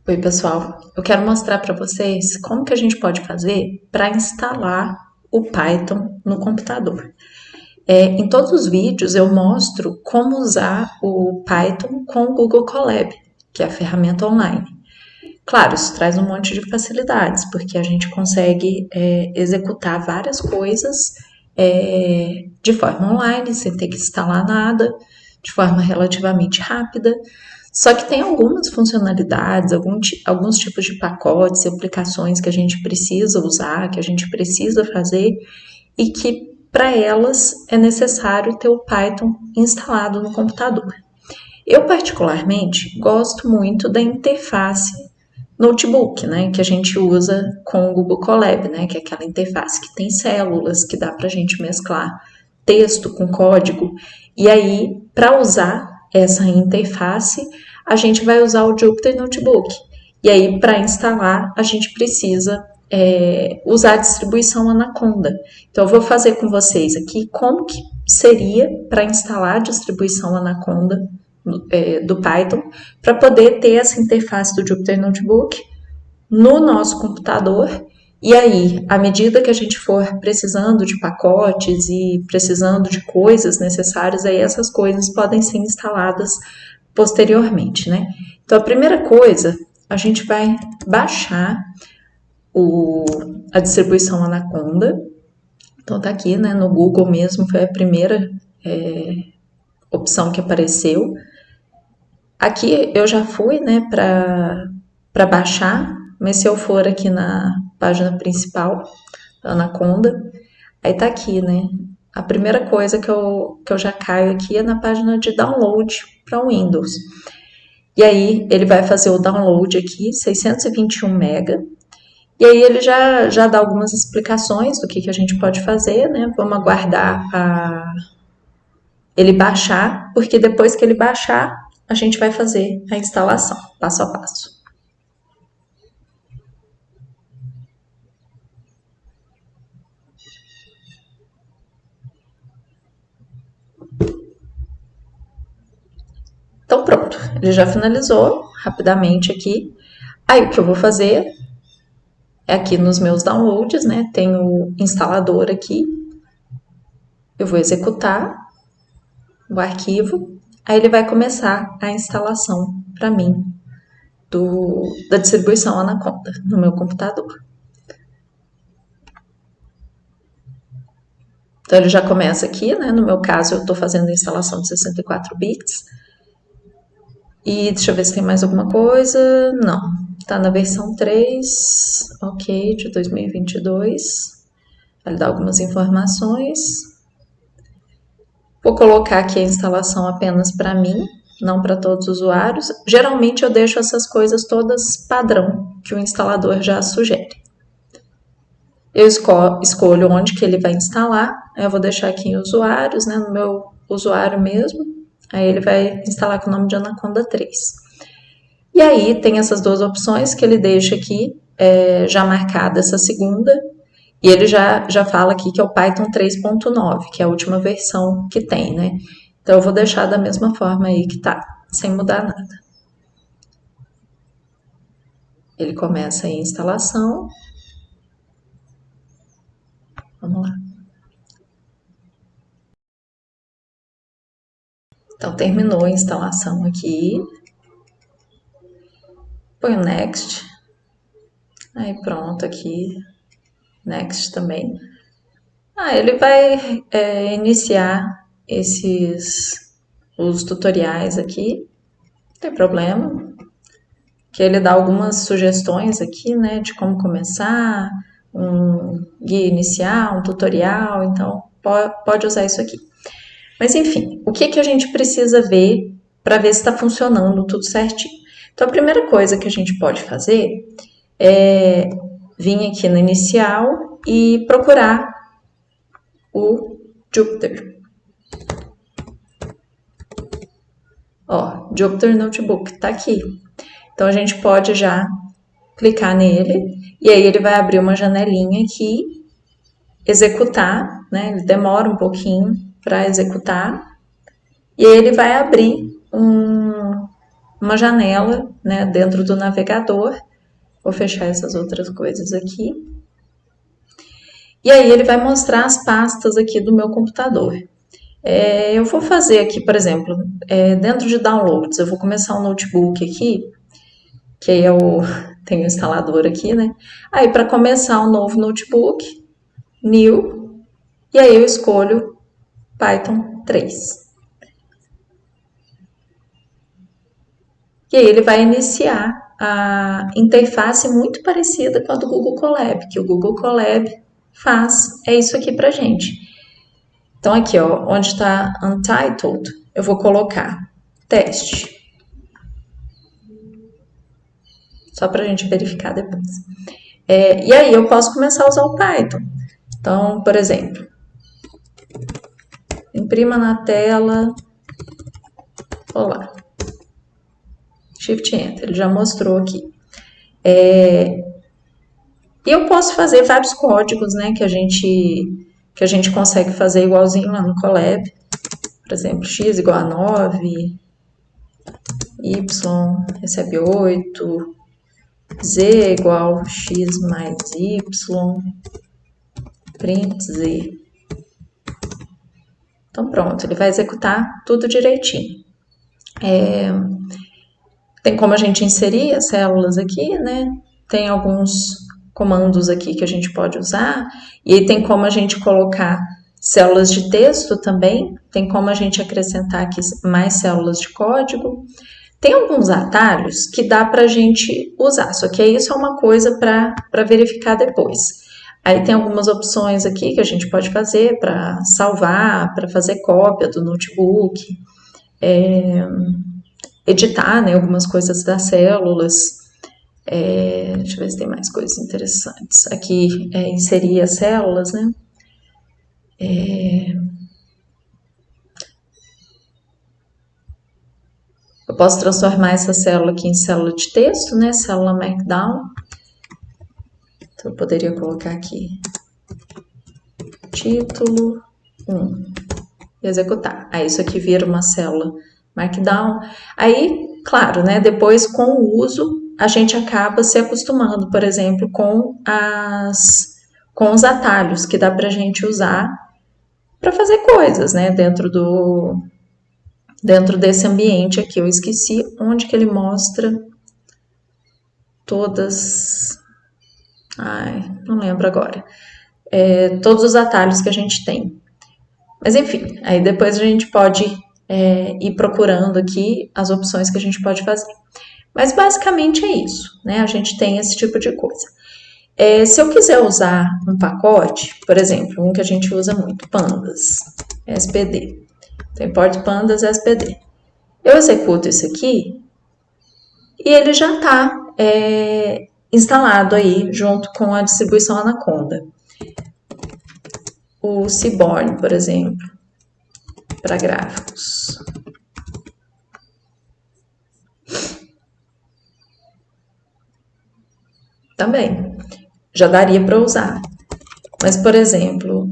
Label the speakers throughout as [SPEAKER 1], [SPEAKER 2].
[SPEAKER 1] Oi, pessoal. Eu quero mostrar para vocês como que a gente pode fazer para instalar o Python no computador. Em todos os vídeos eu mostro como usar o Python com o Google Colab, que é a ferramenta online. Claro, isso traz um monte de facilidades, porque a gente consegue executar várias coisas de forma online, sem ter que instalar nada, de forma relativamente rápida. Só que tem algumas funcionalidades, alguns tipos de pacotes e aplicações que a gente precisa usar, que a gente precisa fazer e que para elas é necessário ter o Python instalado no computador. Eu, particularmente, gosto muito da interface notebook, né, que a gente usa com o Google Colab, né, que é aquela interface que tem células, que dá para a gente mesclar texto com código. E aí, para usar essa interface, a gente vai usar o Jupyter Notebook. E aí, para instalar, a gente precisa usar a distribuição Anaconda. Então, eu vou fazer com vocês aqui como que seria para instalar a distribuição Anaconda do Python, para poder ter essa interface do Jupyter Notebook no nosso computador. E aí, à medida que a gente for precisando de pacotes e precisando de coisas necessárias, aí essas coisas podem ser instaladas posteriormente, né? Então, a primeira coisa, a gente vai baixar a distribuição Anaconda. Então, tá aqui, né, no Google mesmo, foi a primeira opção que apareceu. Aqui eu já fui, né, para baixar, mas se eu for aqui na página principal, Anaconda, aí tá aqui, né? A primeira coisa que eu já caio aqui é na página de download para o Windows. E aí ele vai fazer o download aqui, 621 MB. E aí ele já dá algumas explicações do que a gente pode fazer, né? Vamos aguardar ele baixar, porque depois que ele baixar, a gente vai fazer a instalação, passo a passo. Então pronto, ele já finalizou rapidamente aqui. Aí o que eu vou fazer é aqui nos meus downloads, né? Tem o instalador aqui. Eu vou executar o arquivo. Aí ele vai começar a instalação para mim da distribuição Anaconda no meu computador. Então ele já começa aqui, né? No meu caso eu estou fazendo a instalação de 64 bits. E deixa eu ver se tem mais alguma coisa. Não. Tá na versão 3, ok, de 2022. Vai dar algumas informações. Vou colocar aqui a instalação apenas para mim, não para todos os usuários. Geralmente eu deixo essas coisas todas padrão, que o instalador já sugere. Eu escolho onde que ele vai instalar. Eu vou deixar aqui em usuários, né, no meu usuário mesmo. Aí ele vai instalar com o nome de Anaconda 3. E aí tem essas duas opções que ele deixa aqui, já marcada essa segunda, e ele já fala aqui que é o Python 3.9, que é a última versão que tem, né? Então eu vou deixar da mesma forma aí que tá, sem mudar nada. Ele começa aí a instalação. Vamos lá. Então terminou a instalação aqui. Põe o Next. Aí pronto aqui. Next também. Ele vai iniciar os tutoriais aqui, não tem problema, que ele dá algumas sugestões aqui, né, de como começar, um guia inicial, um tutorial, então pode usar isso aqui. Mas enfim, o que a gente precisa ver para ver se está funcionando tudo certinho? Então a primeira coisa que a gente pode fazer é vir aqui no inicial e procurar o Jupyter. Ó, Jupyter Notebook tá aqui. Então a gente pode já clicar nele e aí ele vai abrir uma janelinha aqui, executar, né? Ele demora um pouquinho para executar e aí ele vai abrir uma janela, né, dentro do navegador. Vou fechar essas outras coisas aqui. E aí ele vai mostrar as pastas aqui do meu computador. Eu vou fazer aqui, por exemplo, dentro de downloads, eu vou começar um notebook aqui, que aí eu tenho o instalador aqui, né? Aí para começar um novo notebook, new, e aí eu escolho Python 3. E aí ele vai iniciar a interface muito parecida com a do Google Colab, que o Google Colab faz, é isso aqui pra gente. Então aqui, ó, onde está Untitled, eu vou colocar teste. Só pra gente verificar depois. E aí eu posso começar a usar o Python. Então, por exemplo, imprima na tela, olá, Shift Enter, ele já mostrou aqui. E eu posso fazer vários códigos, né, que a gente consegue fazer igualzinho lá no Colab. Por exemplo, x igual a 9, y recebe 8, z igual a x mais y, print z. Então pronto, ele vai executar tudo direitinho. Tem como a gente inserir as células aqui, né? Tem alguns comandos aqui que a gente pode usar. E aí tem como a gente colocar células de texto também. Tem como a gente acrescentar aqui mais células de código. Tem alguns atalhos que dá para a gente usar, só que isso é uma coisa para verificar depois. Aí tem algumas opções aqui que a gente pode fazer para salvar, para fazer cópia do notebook, editar, né, algumas coisas das células. Deixa eu ver se tem mais coisas interessantes. Aqui inserir as células, né? Eu posso transformar essa célula aqui em célula de texto, né? Célula Markdown. Então, eu poderia colocar aqui título 1 e executar. Aí, isso aqui vira uma célula Markdown. Aí, claro, né? Depois, com o uso, a gente acaba se acostumando, por exemplo, com os atalhos que dá pra gente usar para fazer coisas, né? Dentro desse ambiente aqui. Eu esqueci onde que ele mostra todas... não lembro agora. Todos os atalhos que a gente tem. Mas enfim, aí depois a gente pode ir procurando aqui as opções que a gente pode fazer. Mas basicamente é isso, né? A gente tem esse tipo de coisa. Se eu quiser usar um pacote, por exemplo, um que a gente usa muito, pandas, SPD. Então, import pandas SPD. Eu executo isso aqui e ele já está instalado aí junto com a distribuição Anaconda. O Seaborn, por exemplo, para gráficos. Também, já daria para usar. Mas, por exemplo,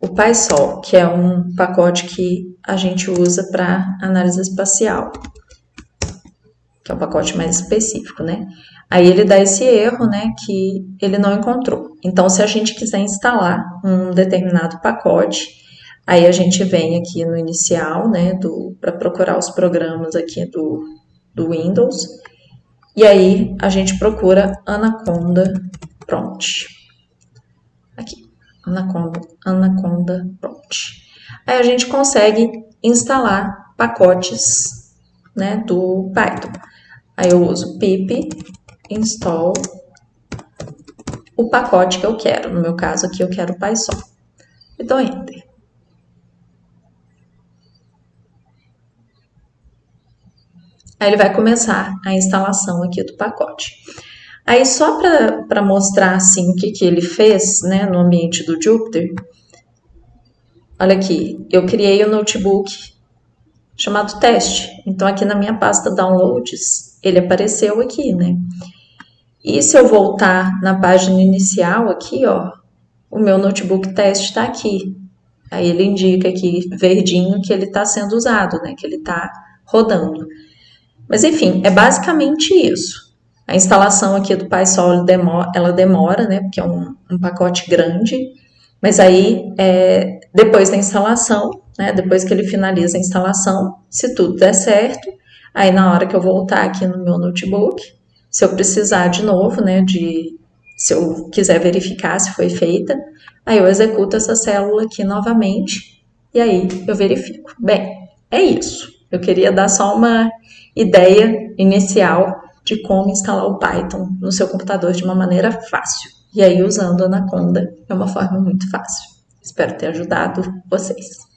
[SPEAKER 1] o PySol, que é um pacote que a gente usa para análise espacial, que é um pacote mais específico, né? Aí ele dá esse erro, né, que ele não encontrou. Então, se a gente quiser instalar um determinado pacote, aí a gente vem aqui no inicial, né, para procurar os programas aqui do Windows, e aí a gente procura Anaconda Prompt. Aqui, Anaconda Prompt. Aí a gente consegue instalar pacotes, né, do Python. Aí eu uso pip install o pacote que eu quero. No meu caso aqui eu quero o PySol. E dou Enter. Aí ele vai começar a instalação aqui do pacote. Aí só para mostrar assim o que ele fez, né, no ambiente do Jupyter, olha aqui, eu criei um notebook chamado teste. Então aqui na minha pasta downloads, ele apareceu aqui, né? E se eu voltar na página inicial aqui, ó, o meu notebook teste está aqui. Aí ele indica aqui verdinho que ele está sendo usado, né? Que ele está rodando. Mas enfim, é basicamente isso. A instalação aqui do PySol ela demora, né? Porque é um pacote grande. Mas aí, depois da instalação, né? Depois que ele finaliza a instalação, se tudo der certo, aí na hora que eu voltar aqui no meu notebook, se eu precisar de novo, né? Se eu quiser verificar se foi feita, aí eu executo essa célula aqui novamente e aí eu verifico. Bem, é isso. Eu queria dar só uma ideia inicial de como instalar o Python no seu computador de uma maneira fácil. E aí, usando a Anaconda, é uma forma muito fácil. Espero ter ajudado vocês.